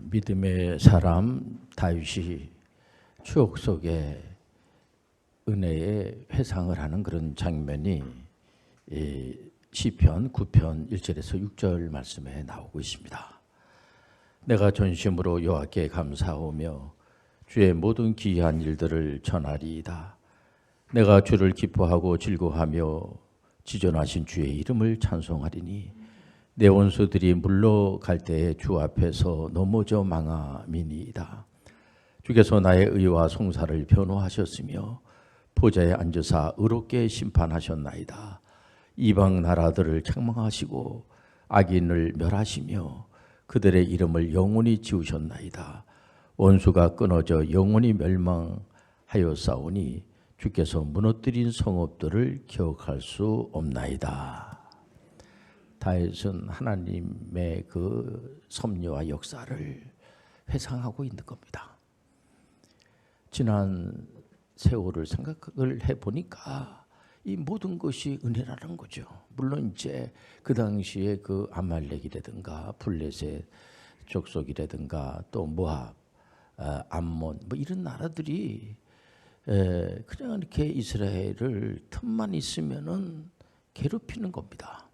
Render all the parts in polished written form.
믿음의 사람 다윗이 추억 속에 은혜의 회상을 하는 그런 장면이 시편 9편 1절에서 6절 말씀에 나오고 있습니다. 내가 전심으로 여호와께 감사하며 주의 모든 기이한 일들을 전하리이다. 내가 주를 기뻐하고 즐거워하며 지존하신 주의 이름을 찬송하리니 내 원수들이 물러갈 때에 주 앞에서 넘어져 망함이니이다. 주께서 나의 의와 송사를 변호하셨으며 보좌에 앉으사 의롭게 심판하셨나이다. 이방 나라들을 책망하시고 악인을 멸하시며 그들의 이름을 영원히 지우셨나이다. 원수가 끊어져 영원히 멸망하였사오니 주께서 무너뜨린 성읍들을 기억할 수 없나이다. 다윗은 하나님의 그 섭리와 역사를 회상하고 있는 겁니다. 지난 세월을 생각을 해보니까 이 모든 것이 은혜라는 거죠. 물론 이제 그 당시에 그 아말렉이라든가 블레셋 족속이라든가 또 모압, 암몬 뭐 이런 나라들이 그냥 이렇게 이스라엘을 틈만 있으면은 괴롭히는 겁니다.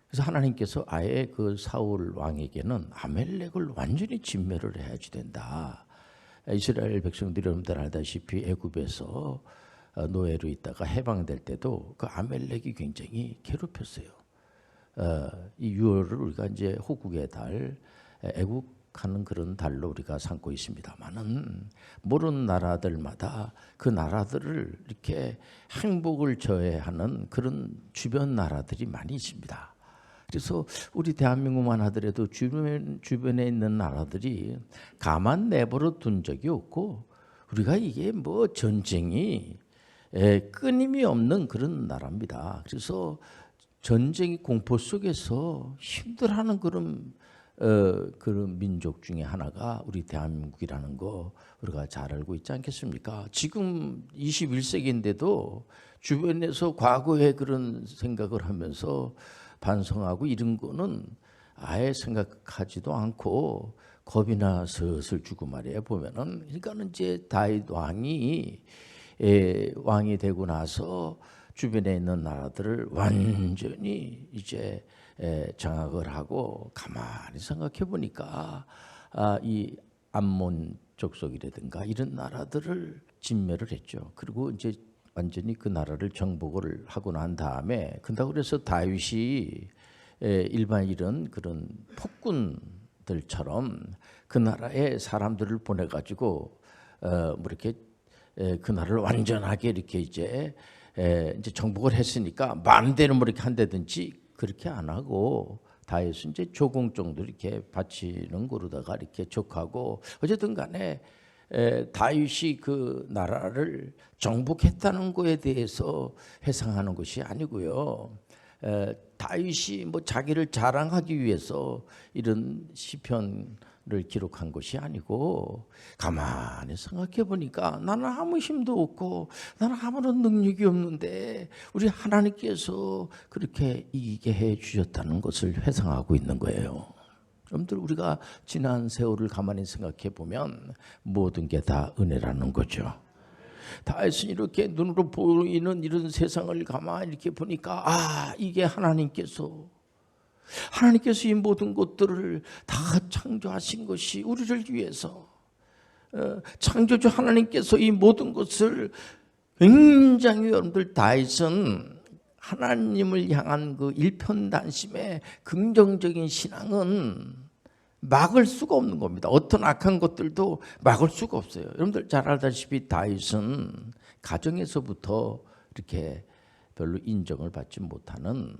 그래서 하나님께서 아예 그 사울 왕에게는 아말렉을 완전히 진멸을 해야지 된다. 이스라엘 백성들이 여러분들 알다시피 애굽에서 노예로 있다가 해방될 때도 그 아말렉이 굉장히 괴롭혔어요. 이 6월을 우리가 이제 호국의 달, 애국하는 그런 달로 우리가 삼고 있습니다만은 모르는 나라들마다 그 나라들을 이렇게 행복을 저해하는 그런 주변 나라들이 많이 있습니다. 그래서 우리 대한민국만 하더라도 주변에 있는 나라들이 가만 내버려 둔 적이 없고 우리가 이게 뭐 전쟁이 끊임이 없는 그런 나라입니다. 그래서 전쟁의 공포 속에서 힘들어하는 그런 민족 중에 하나가 우리 대한민국이라는 거 우리가 잘 알고 있지 않겠습니까? 지금 21세기인데도 주변에서 과거의 그런 생각을 하면서 반성하고 이런 거는 아예 생각하지도 않고 겁이나 슬슬 주고 말이에요. 보면은 그러니까는 이제 다윗 왕이 되고 나서 주변에 있는 나라들을 완전히 이제 장악을 하고 가만히 생각해 보니까 이 암몬 족속이라든가 이런 나라들을 진멸을 했죠. 그리고 이제 완전히 그 나라를 정복을 하고 난 다음에 그런다고 그래서 다윗이 일반 이런 그런 폭군들처럼 그 나라에 사람들을 보내 가지고 뭐 이렇게 그 나라를 완전하게 이렇게 이제 정복을 했으니까 마음대로 뭐 이렇게 한다든지 그렇게 안 하고 다윗은 이제 조공 정도 이렇게 바치는 거로다가 이렇게 족하고 어쨌든 간에 다윗이 그 나라를 정복했다는 것에 대해서 회상하는 것이 아니고요. 다윗이 뭐 자기를 자랑하기 위해서 이런 시편을 기록한 것이 아니고 가만히 생각해 보니까 나는 아무 힘도 없고 나는 아무런 능력이 없는데 우리 하나님께서 그렇게 이기게 해 주셨다는 것을 회상하고 있는 거예요. 여러분들 우리가 지난 세월을 가만히 생각해 보면 모든 게 다 은혜라는 거죠. 다윗은 이렇게 눈으로 보이는 이런 세상을 가만히 이렇게 보니까 이게 하나님께서 이 모든 것들을 다 창조하신 것이 우리를 위해서 창조주 하나님께서 이 모든 것을 굉장히 여러분들 다윗은 하나님을 향한 그 일편단심의 긍정적인 신앙은 막을 수가 없는 겁니다. 어떤 악한 것들도 막을 수가 없어요. 여러분들 잘 알다시피 다윗은 가정에서부터 이렇게 별로 인정을 받지 못하는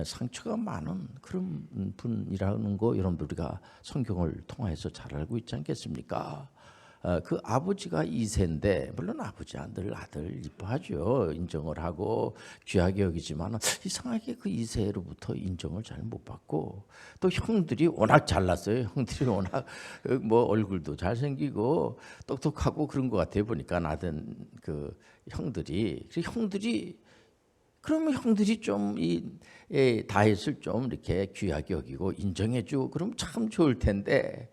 상처가 많은 그런 분이라는 거 여러분들 우리가 성경을 통해서 잘 알고 있지 않겠습니까? 그 아버지가 이세인데 물론 아버지 아들 이뻐하죠. 인정을 하고 귀하게 여기지만 이상하게 그 이세로부터 인정을 잘 못 받고 또 형들이 워낙 잘났어요. 형들이 워낙 뭐 얼굴도 잘생기고 똑똑하고 그런 것 같아 보니까 나든 그 형들이 그러면 형들이 좀 이 다윗을 좀 이렇게 귀하게 여기고 인정해주고 그럼 참 좋을 텐데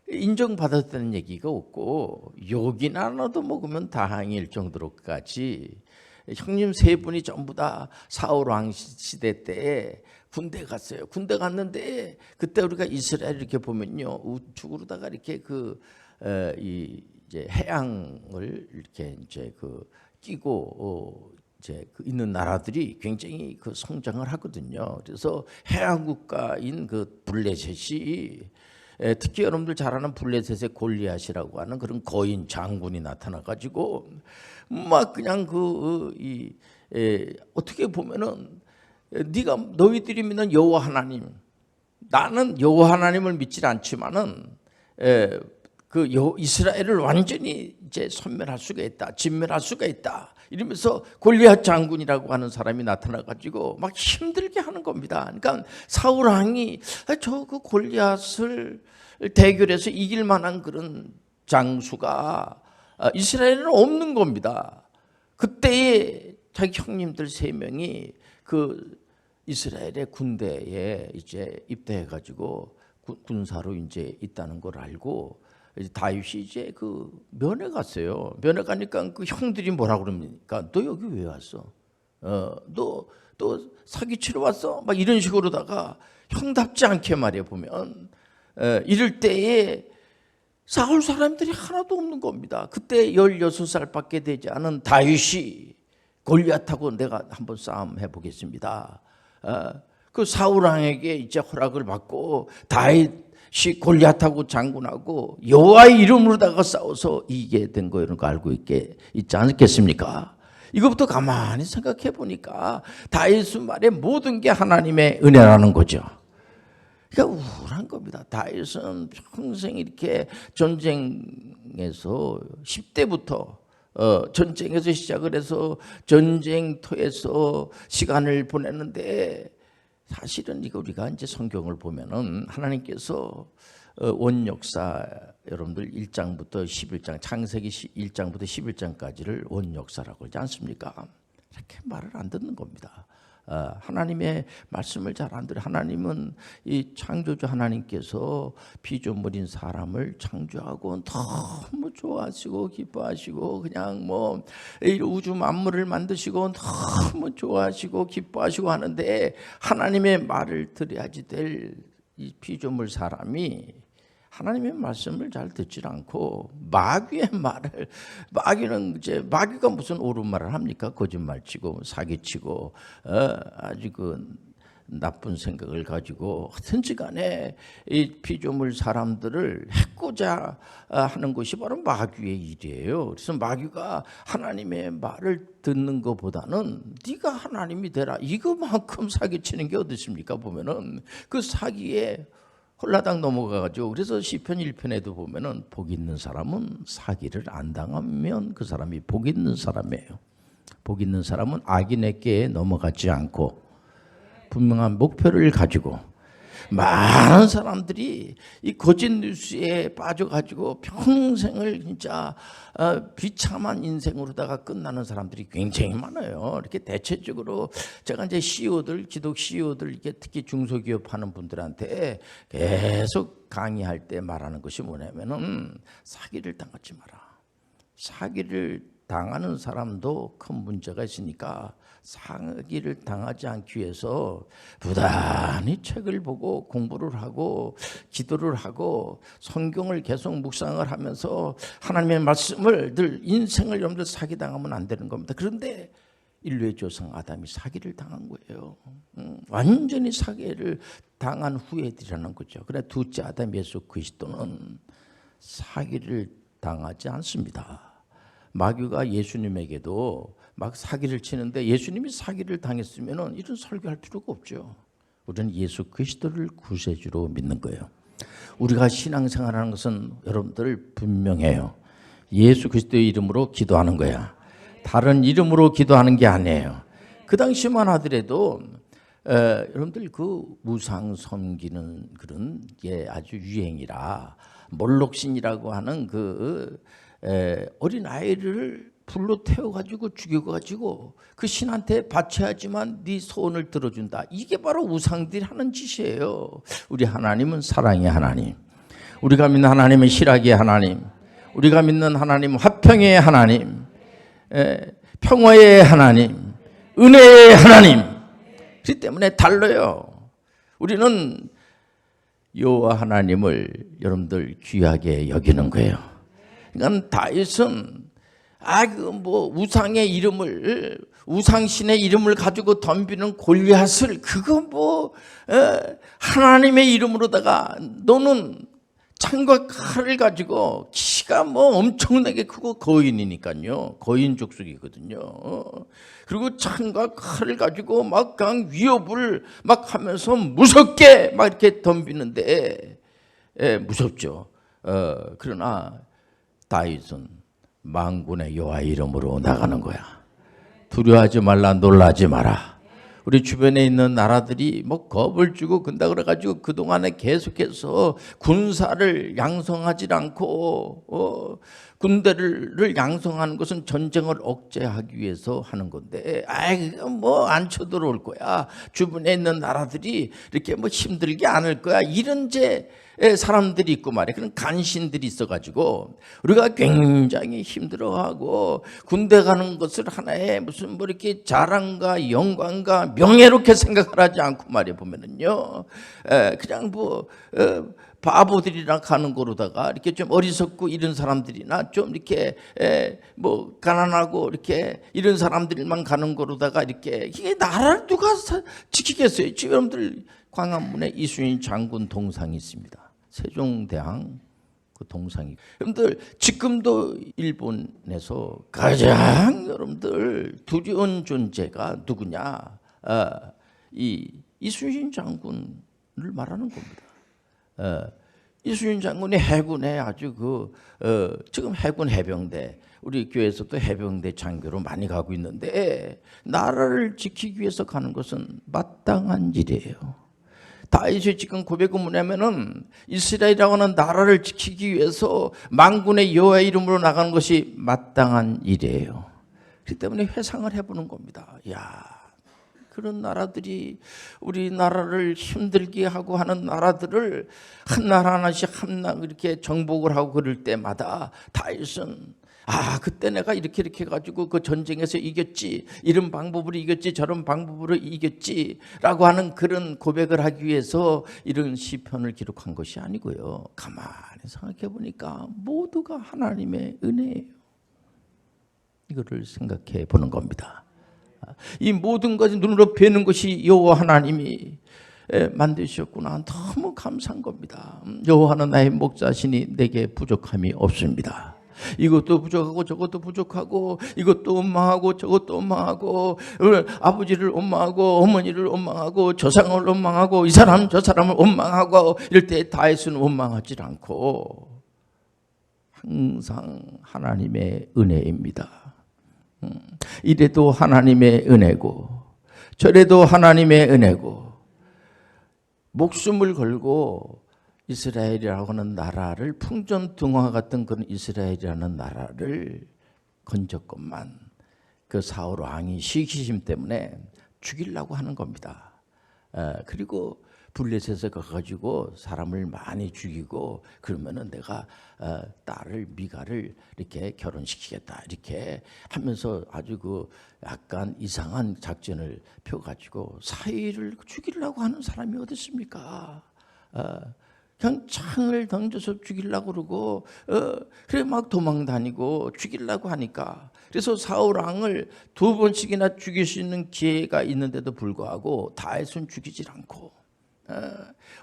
인정받았다는 얘기가 없고 욕이나 하나도 먹으면 다행일 정도로까지 형님 세 분이 전부 다 사울 왕 시대 때 군대 갔어요. 군대 갔는데 그때 우리가 이스라엘 이렇게 보면요 우측으로다가 이렇게 이제 해양을 이렇게 이제 끼고 이제 있는 나라들이 굉장히 성장을 하거든요. 그래서 해양 국가인 블레셋이 특히 여러분들 잘 아는 블레셋의 골리앗이라고 하는 그런 거인 장군이 나타나 가지고 막 그냥 어떻게 보면은 너희들이 믿는 여호와 하나님, 나는 여호와 하나님을 믿지 않지만은 이스라엘을 완전히 이제 소멸할 수가 있다, 진멸할 수가 있다. 이러면서 골리앗 장군이라고 하는 사람이 나타나 가지고 막 힘들게 하는 겁니다. 그러니까 사울 왕이 골리앗을 대결해서 이길 만한 그런 장수가 이스라엘에는 없는 겁니다. 그때에 자기 형님들 세 명이 이스라엘의 군대에 이제 입대해 가지고 군사로 이제 있다는 걸 알고 다윗이 이제 면회 갔어요. 면회 가니까 형들이 뭐라 그럽니까? 너 여기 왜 왔어? 너 사기치러 왔어? 막 이런 식으로다가 형답지 않게 말해 보면 이럴 때에 사울 사람들이 하나도 없는 겁니다. 그때 16살밖에 되지 않은 다윗이 골리앗하고 내가 한번 싸움 해보겠습니다. 사울 왕에게 이제 허락을 받고 다윗이 골리앗하고 장군하고 여호와의 이름으로다가 싸워서 이기게 된 거 이런 거 알고 있지 않겠습니까? 이것부터 가만히 생각해 보니까 다윗의 말에 모든 게 하나님의 은혜라는 거죠. 그러니까 우울한 겁니다. 다윗은 평생 이렇게 전쟁에서 10대부터 전쟁에서 시작을 해서 전쟁터에서 시간을 보냈는데 사실은 우리가 이제 성경을 보면은 하나님께서 원 역사 여러분들 1장부터 11장 창세기 1장부터 11장까지를 원 역사라고 하지 않습니까? 이렇게 말을 안 듣는 겁니다. 하나님의 말씀을 잘 안 들어요. 하나님은 이 창조주 하나님께서 피조물인 사람을 창조하고 너무 좋아하시고 기뻐하시고 그냥 우주 만물을 만드시고 너무 좋아하시고 기뻐하시고 하는데 하나님의 말을 들어야지 될 이 피조물 사람이 하나님의 말씀을 잘 듣질 않고 마귀의 말을 마귀가 무슨 옳은 말을 합니까? 거짓말치고 사기치고 아주 나쁜 생각을 가지고 하든지 간에 이 피조물 사람들을 해코자 하는 것이 바로 마귀의 일이에요. 그래서 마귀가 하나님의 말을 듣는 것보다는 네가 하나님이 되라 이거만큼 사기치는 게 어디 있습니까? 보면은 그 사기에 홀라당 넘어가가지고 그래서 시편 1편에도 보면은 복 있는 사람은 사기를 안 당하면 그 사람이 복 있는 사람이에요. 복 있는 사람은 악인에게 넘어가지 않고 분명한 목표를 가지고 많은 사람들이 이 거짓 뉴스에 빠져가지고 평생을 진짜 비참한 인생으로다가 끝나는 사람들이 굉장히 많아요. 이렇게 대체적으로 제가 이제 CEO들, 기독 CEO들 이렇게 특히 중소기업 하는 분들한테 계속 강의할 때 말하는 것이 뭐냐면은 사기를 당하지 마라. 사기를 당하는 사람도 큰 문제가 있으니까 사기를 당하지 않기 위해서 부단히 책을 보고 공부를 하고 기도를 하고 성경을 계속 묵상을 하면서 하나님의 말씀을 늘 인생을 여러분들 사기당하면 안 되는 겁니다. 그런데 인류의 조상 아담이 사기를 당한 거예요. 완전히 사기를 당한 후예들이라는 거죠. 그래 둘째 아담 예수 그리스도는 사기를 당하지 않습니다. 마귀가 예수님에게도 막 사기를 치는데 예수님이 사기를 당했으면 이런 설교할 필요가 없죠. 우리는 예수 그리스도를 구세주로 믿는 거예요. 우리가 신앙생활하는 것은 여러분들 분명해요. 예수 그리스도의 이름으로 기도하는 거야. 다른 이름으로 기도하는 게 아니에요. 그 당시만 하더라도 여러분들 무상 섬기는 그런 게 아주 유행이라 몰록신이라고 하는 어린 아이를 불로 태워가지고 죽여가지고 그 신한테 바쳐야지만 네 소원을 들어준다. 이게 바로 우상들이 하는 짓이에요. 우리 하나님은 사랑의 하나님. 우리가 믿는 하나님은 실학의 하나님, 우리가 믿는 하나님은 화평의 하나님, 평화의 하나님, 은혜의 하나님. 그렇기 때문에 달라요. 우리는 여호와 하나님을 여러분들 귀하게 여기는 거예요. 그러니까 다윗은 우상의 이름을, 우상신의 이름을 가지고 덤비는 골리앗을 그거 하나님의 이름으로다가 너는 창과 칼을 가지고 키가 엄청나게 크고 거인이니까요. 거인 족속이거든요. 그리고 창과 칼을 가지고 막 그냥 위협을 막 하면서 무섭게 막 이렇게 덤비는데 무섭죠. 그러나 다윗은 만군의 여호와 이름으로 나가는 거야. 두려워하지 말라, 놀라지 마라. 우리 주변에 있는 나라들이 겁을 주고 근다 그래가지고 그동안에 계속해서 군사를 양성하지 않고 군대를 양성하는 것은 전쟁을 억제하기 위해서 하는 건데 안 쳐들어올 거야. 주변에 있는 나라들이 이렇게 힘들게 않을 거야. 이런 사람들이 있고 말이야. 그런 간신들이 있어가지고 우리가 굉장히 힘들어하고 군대 가는 것을 하나의 무슨 이렇게 자랑과 영광과 명예롭게 생각을 하지 않고 말이야. 보면은요, 그냥 바보들이랑 가는 거로다가 이렇게 좀 어리석고 이런 사람들이나 좀 이렇게 가난하고 이렇게 이런 사람들만 가는 거로다가 이렇게 이게 나라를 누가 지키겠어요? 지금 여러분들 광화문에 이순신 장군 동상이 있습니다. 세종대왕 그 동상이. 여러분들 지금도 일본에서 가장 여러분들 두려운 존재가 누구냐? 이순신 장군을 말하는 겁니다. 이순신 장군이 해군에 아주 지금 해군 해병대, 우리 교회에서도 해병대 장교로 많이 가고 있는데 나라를 지키기 위해서 가는 것은 마땅한 일이에요. 다윗이 지금 고백은 뭐냐면은 이스라엘이라고 하는 나라를 지키기 위해서 만군의 여호와의 이름으로 나가는 것이 마땅한 일이에요. 그렇기 때문에 회상을 해보는 겁니다. 그런 나라들이 우리나라를 힘들게 하고 하는 나라들을 한 나라 하나씩 이렇게 정복을 하고 그럴 때마다 다윗은 그때 내가 이렇게 해가지고 그 전쟁에서 이겼지, 이런 방법으로 이겼지, 저런 방법으로 이겼지 라고 하는 그런 고백을 하기 위해서 이런 시편을 기록한 것이 아니고요. 가만히 생각해 보니까 모두가 하나님의 은혜예요. 이거를 생각해 보는 겁니다. 이 모든 것이 눈으로 뵈는 것이 여호와 하나님이 만드셨구나. 너무 감사한 겁니다. 여호와는 나의 목자시니 내게 부족함이 없습니다. 이것도 부족하고 저것도 부족하고 이것도 원망하고 저것도 원망하고 아버지를 원망하고 어머니를 원망하고 저 사람을 원망하고 이 사람 저 사람을 원망하고 이럴 때 다윗은 원망하지 않고 항상 하나님의 은혜입니다. 이래도 하나님의 은혜고 저래도 하나님의 은혜고 목숨을 걸고 이스라엘이라고 하는 나라를 풍전등화 같은 그런 이스라엘이라는 나라를 건졌건만 그 사울 왕이 시기심 때문에 죽이려고 하는 겁니다. 그리고 블레셋에 가가지고 사람을 많이 죽이고 그러면은 내가 딸을 미가를 이렇게 결혼시키겠다 이렇게 하면서 아주 약간 이상한 작전을 펴가지고 사위를 죽이려고 하는 사람이 어디 있습니까? 그냥 창을 던져서 죽이려고 그러고 그래 막 도망다니고 죽이려고 하니까 그래서 사울 왕을 2번씩이나 죽일 수 있는 기회가 있는데도 불구하고 다윗은 죽이질 않고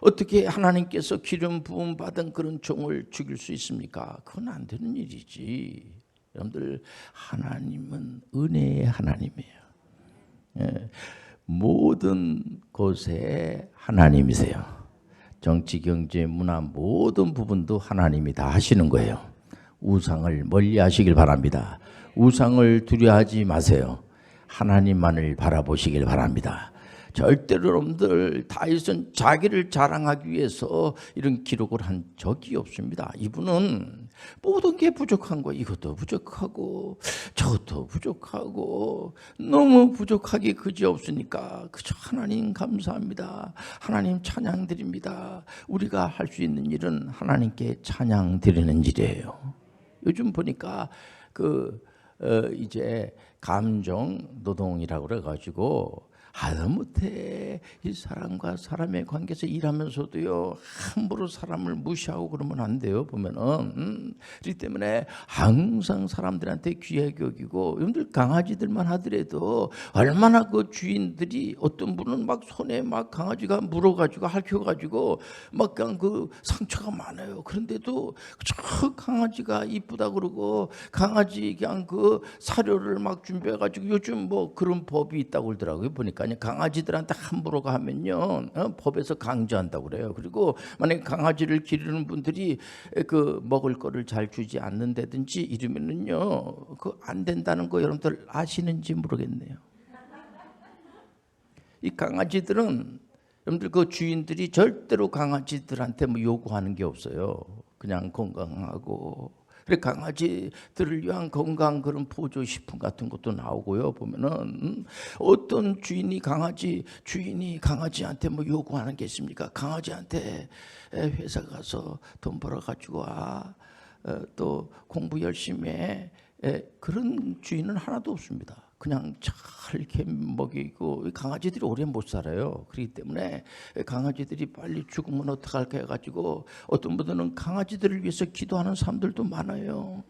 어떻게 하나님께서 기름 부음 받은 그런 종을 죽일 수 있습니까? 그건 안 되는 일이지. 여러분들 하나님은 은혜의 하나님이에요. 모든 곳에 하나님이세요. 정치, 경제, 문화 모든 부분도 하나님이 다 하시는 거예요. 우상을 멀리 하시길 바랍니다. 우상을 두려워하지 마세요. 하나님만을 바라보시길 바랍니다. 절대로 여러분들 다윗은 자기를 자랑하기 위해서 이런 기록을 한 적이 없습니다. 이분은 모든 게 부족한 거예요. 이것도 부족하고 저것도 부족하고 너무 부족하기 그지없으니까 그저 하나님 감사합니다. 하나님 찬양 드립니다. 우리가 할 수 있는 일은 하나님께 찬양 드리는 일이에요. 요즘 보니까 이제 감정 노동이라고 그래가지고 하다못해 이 사람과 사람의 관계에서 일하면서도요 함부로 사람을 무시하고 그러면 안 돼요. 보면은 그렇기 때문에 항상 사람들한테 귀하게 여기고, 여러분들 강아지들만 하더라도 얼마나 그 주인들이 어떤 분은 막 손에 막 강아지가 물어가지고 핥혀가지고 막 그냥 그 상처가 많아요. 그런데도 저 강아지가 이쁘다 그러고 강아지 그냥 그 사료를 막 준비해가지고, 요즘 뭐 그런 법이 있다고 그러더라고요. 보니까 강아지들한테 함부로 가면요 법에서 강제한다고 그래요. 그리고 만약에 강아지를 기르는 분들이 그 먹을 거를 잘 주지 않는다든지 이러면은요 그 안 된다는 거 여러분들 아시는지 모르겠네요. 이 강아지들은 여러분들 그 주인들이 절대로 강아지들한테 뭐 요구하는 게 없어요. 그냥 건강하고. 그래 강아지들을 위한 건강 그런 보조식품 같은 것도 나오고요. 보면은 어떤 주인이 강아지한테 뭐 요구하는 게 있습니까? 강아지한테 회사 가서 돈 벌어 가지고 와, 또 공부 열심히 해, 그런 주인은 하나도 없습니다. 그냥 잘 이렇게 먹이고, 강아지들이 오래 못 살아요. 그렇기 때문에 강아지들이 빨리 죽으면 어떡할까 해가지고 어떤 분들은 강아지들을 위해서 기도하는 사람들도 많아요.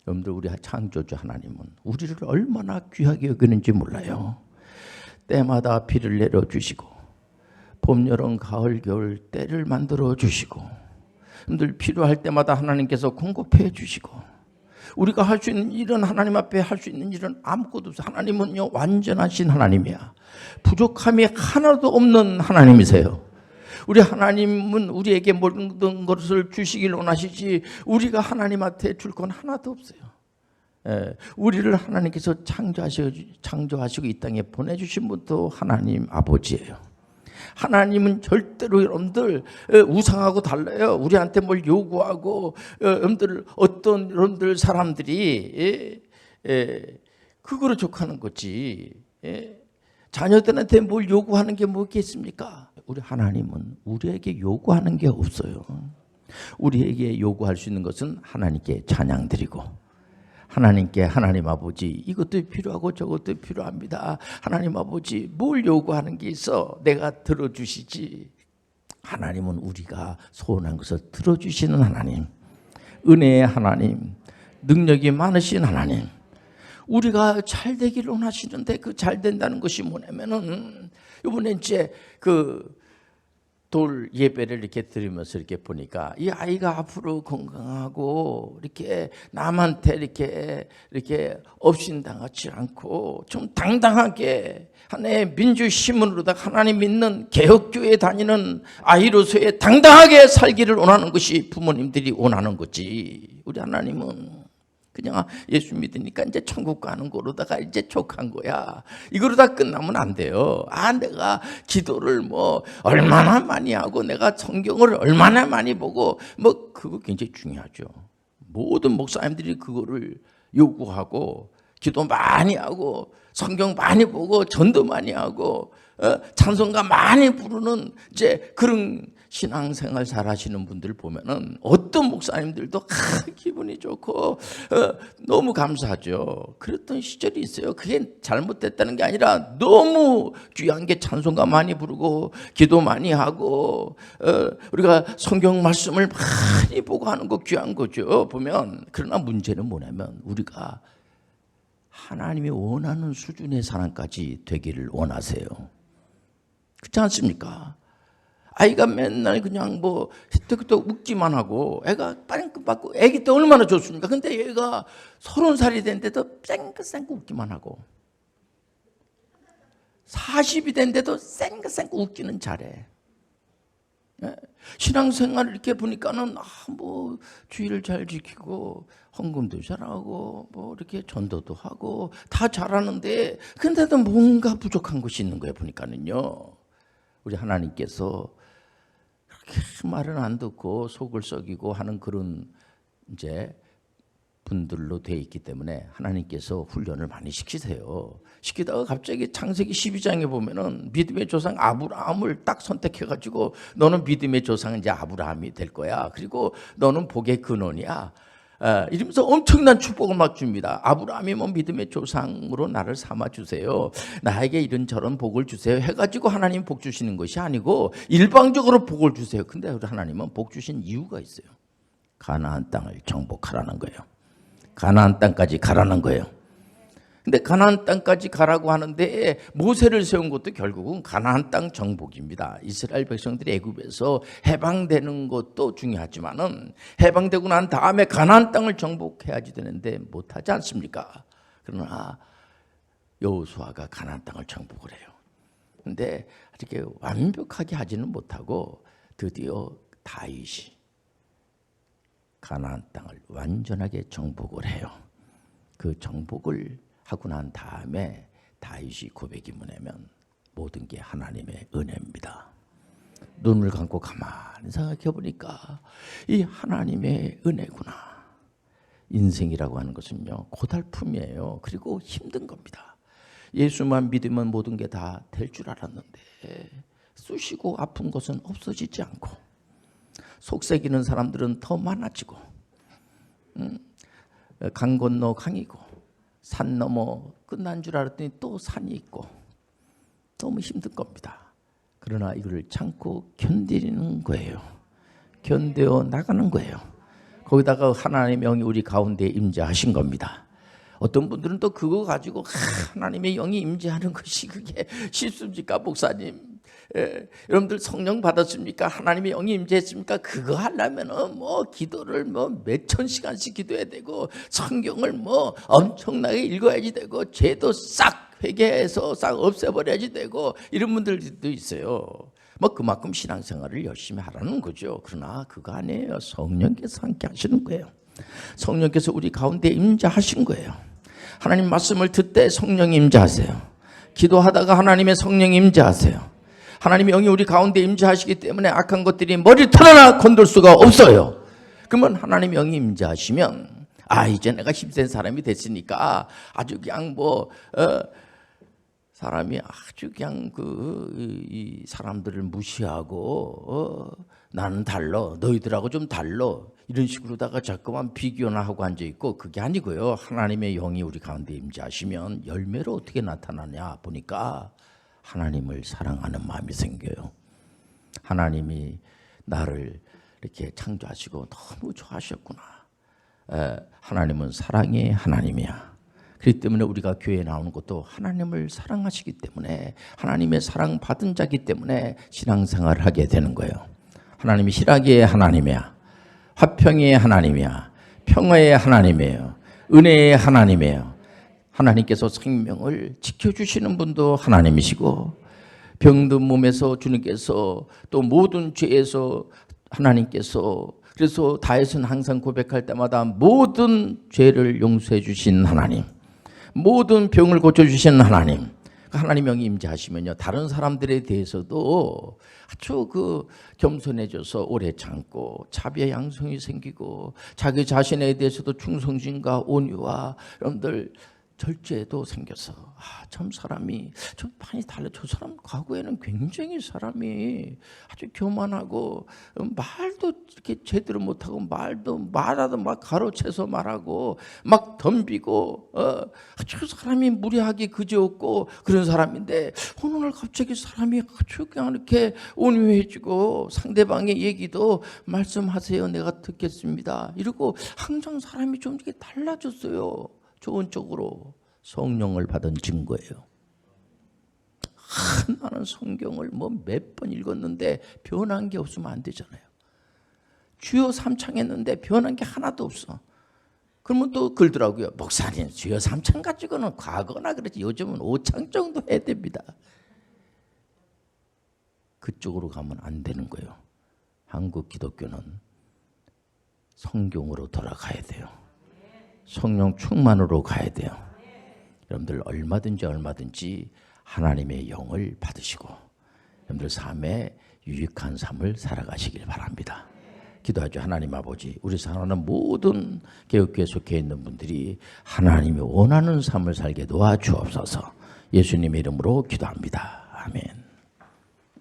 여러분들, 우리 창조주 하나님은 우리를 얼마나 귀하게 여기는지 몰라요. 때마다 비를 내려주시고 봄, 여름, 가을, 겨울 때를 만들어 주시고, 여러분들 필요할 때마다 하나님께서 공급해 주시고, 우리가 할 수 있는 일은, 하나님 앞에 할 수 있는 일은 아무것도 없어요. 하나님은요 완전하신 하나님이야. 부족함이 하나도 없는 하나님이세요. 우리 하나님은 우리에게 모든 것을 주시길 원하시지 우리가 하나님한테 줄 건 하나도 없어요. 우리를 하나님께서 창조하시고 이 땅에 보내주신 분도 하나님 아버지예요. 하나님은 절대로 여러분들 우상하고 달라요. 우리한테 뭘 요구하고, 여러분들 어떤 여러분들 사람들이 그거를 족하는 거지. 자녀들한테 뭘 요구하는 게 뭐겠습니까? 우리 하나님은 우리에게 요구하는 게 없어요. 우리에게 요구할 수 있는 것은 하나님께 찬양 드리고, 하나님께 하나님 아버지 이것도 필요하고 저것도 필요합니다. 하나님 아버지 뭘 요구하는 게 있어? 내가 들어주시지. 하나님은 우리가 소원한 것을 들어주시는 하나님, 은혜의 하나님, 능력이 많으신 하나님, 우리가 잘 되기를 원하시는데 그 잘 된다는 것이 뭐냐면은, 이번에 이제 돌 예배를 이렇게 드리면서 이렇게 보니까 이 아이가 앞으로 건강하고 이렇게 남한테 이렇게 업신당하지 않고 좀 당당하게 하나의 민주시민으로다 하나님 믿는 개혁교회에 다니는 아이로서의 당당하게 살기를 원하는 것이 부모님들이 원하는 거지. 우리 하나님은 그냥 예수 믿으니까 이제 천국 가는 거로다가 이제 족한 거야. 이거로다 끝나면 안 돼요. 내가 기도를 뭐 얼마나 많이 하고 내가 성경을 얼마나 많이 보고 뭐 그거 굉장히 중요하죠. 모든 목사님들이 그거를 요구하고 기도 많이 하고 성경 많이 보고 전도 많이 하고 찬송가 많이 부르는 이제 그런 신앙생활 잘 하시는 분들 보면은 어떤 목사님들도 기분이 좋고 너무 감사하죠. 그랬던 시절이 있어요. 그게 잘못됐다는 게 아니라 너무 귀한 게 찬송가 많이 부르고 기도 많이 하고 우리가 성경 말씀을 많이 보고 하는 거 귀한 거죠. 보면. 그러나 문제는 뭐냐면 우리가 하나님이 원하는 수준의 사람까지 되기를 원하세요. 그렇지 않습니까? 아이가 맨날 그냥 뭐 그때 웃기만 하고, 애가 빵긋 받고, 애기 때 얼마나 좋습니까? 근데 얘가 30살이 됐는데도 쌩긋쌩긋 웃기만 하고, 40이 됐는데도 쌩긋쌩긋 웃기는 잘해. 신앙생활을 이렇게 보니까는 뭐 주의를 잘 지키고 헌금도 잘하고 뭐 이렇게 전도도 하고 다 잘하는데, 근데도 뭔가 부족한 것이 있는 거예요. 보니까는요, 우리 하나님께서 말은 안 듣고 속을 썩이고 하는 그런 이제 분들로 돼 있기 때문에 하나님께서 훈련을 많이 시키세요. 시키다가 갑자기 창세기 12장에 보면은 믿음의 조상 아브라함을 딱 선택해가지고 너는 믿음의 조상은 이제 아브라함이 될 거야. 그리고 너는 복의 근원이야. 이러면서 엄청난 축복을 막 줍니다. 아브라함이 뭐 믿음의 조상으로 나를 삼아주세요. 나에게 이런저런 복을 주세요. 해가지고 하나님 복 주시는 것이 아니고 일방적으로 복을 주세요. 근데 하나님은 복 주신 이유가 있어요. 가나안 땅을 정복하라는 거예요. 가나안 땅까지 가라는 거예요. 근데 가나안 땅까지 가라고 하는데 모세를 세운 것도 결국은 가나안 땅 정복입니다. 이스라엘 백성들이 애굽에서 해방되는 것도 중요하지만은 해방되고 난 다음에 가나안 땅을 정복해야지 되는데 못하지 않습니까? 그러나 여호수아가 가나안 땅을 정복을 해요. 근데 이렇게 완벽하게 하지는 못하고 드디어 다윗이 가나안 땅을 완전하게 정복을 해요. 그 정복을 하고 난 다음에 다윗이 고백이 뭐냐면 모든 게 하나님의 은혜입니다. 눈을 감고 가만히 생각해 보니까 이 하나님의 은혜구나. 인생이라고 하는 것은요 고달픔이에요. 그리고 힘든 겁니다. 예수만 믿으면 모든 게 다 될 줄 알았는데 쑤시고 아픈 것은 없어지지 않고 속삭이는 사람들은 더 많아지고 강 건너 강이고 산 넘어 끝난 줄 알았더니 또 산이 있고 너무 힘든 겁니다. 그러나 이걸 참고 견디는 거예요. 견뎌 나가는 거예요. 거기다가 하나님의 영이 우리 가운데 임재하신 겁니다. 어떤 분들은 또 그거 가지고 하나님의 영이 임재하는 것이 그게 쉽습니까 목사님? 여러분들 성령 받았습니까? 하나님의 영이 임재했습니까? 그거 하려면은 뭐 기도를 뭐 몇천 시간씩 기도해야 되고 성경을 뭐 엄청나게 읽어야지 되고 죄도 싹 회개해서 싹 없애버려야지 되고 이런 분들도 있어요. 뭐 그만큼 신앙생활을 열심히 하라는 거죠. 그러나 그거 아니에요. 성령께서 함께 하시는 거예요. 성령께서 우리 가운데 임재하신 거예요. 하나님 말씀을 듣되 성령 임재하세요. 기도하다가 하나님의 성령 임재하세요. 하나님의 영이 우리 가운데 임재하시기 때문에 악한 것들이 머리를 털어나 건들 수가 없어요. 그러면 하나님의 영이 임재하시면 이제 내가 힘센 사람이 됐으니까 아주 그냥 사람이 아주 그냥 이 사람들을 무시하고 나는 달라 너희들하고 좀 달라 이런 식으로다가 자꾸만 비교나 하고 앉아 있고 그게 아니고요. 하나님의 영이 우리 가운데 임재하시면 열매로 어떻게 나타나냐 보니까 하나님을 사랑하는 마음이 생겨요. 하나님이 나를 이렇게 창조하시고 너무 좋아하셨구나. 하나님은 사랑의 하나님이야. 그렇기 때문에 우리가 교회에 나오는 것도 하나님을 사랑하시기 때문에 하나님의 사랑받은 자기 때문에 신앙생활을 하게 되는 거예요. 하나님이 희락의 하나님이야. 화평의 하나님이야. 평화의 하나님이에요. 은혜의 하나님이에요. 하나님께서 생명을 지켜주시는 분도 하나님이시고 병든 몸에서 주님께서 또 모든 죄에서 하나님께서 그래서 다윗은 항상 고백할 때마다 모든 죄를 용서해 주신 하나님 모든 병을 고쳐주시는 하나님 하나님 영이 임재하시면요 다른 사람들에 대해서도 아주 겸손해져서 오래 참고 자비의 양성이 생기고 자기 자신에 대해서도 충성심과 온유와 여러분들 절제도 생겨서 참 사람이 좀 많이 달라. 저 사람 과거에는 굉장히 사람이 아주 교만하고 말도 이렇게 제대로 못하고 말하도 막 가로채서 말하고 막 덤비고 아주 사람이 무례하게 그지없고 그런 사람인데 어느 날 갑자기 사람이 아주 그냥 이렇게 온유해지고 상대방의 얘기도 말씀하세요 내가 듣겠습니다 이러고 항상 사람이 좀 이렇게 달라졌어요. 좋은 쪽으로 성령을 받은 증거예요. 나는 성경을 몇 번 읽었는데 변한 게 없으면 안 되잖아요. 주여 삼창 했는데 변한 게 하나도 없어. 그러면 또 그러더라고요. 목사님 주여 삼창 가지고는 과거나 그렇지 요즘은 5창 정도 해야 됩니다. 그쪽으로 가면 안 되는 거예요. 한국 기독교는 성경으로 돌아가야 돼요. 성령 충만으로 가야 돼요. 여러분들 얼마든지 하나님의 영을 받으시고 여러분들 삶에 유익한 삶을 살아가시길 바랍니다. 기도하죠. 하나님 아버지, 우리 사랑하는 모든 개혁교회에 속해 있는 분들이 하나님이 원하는 삶을 살게 도와주옵소서. 예수님의 이름으로 기도합니다. 아멘.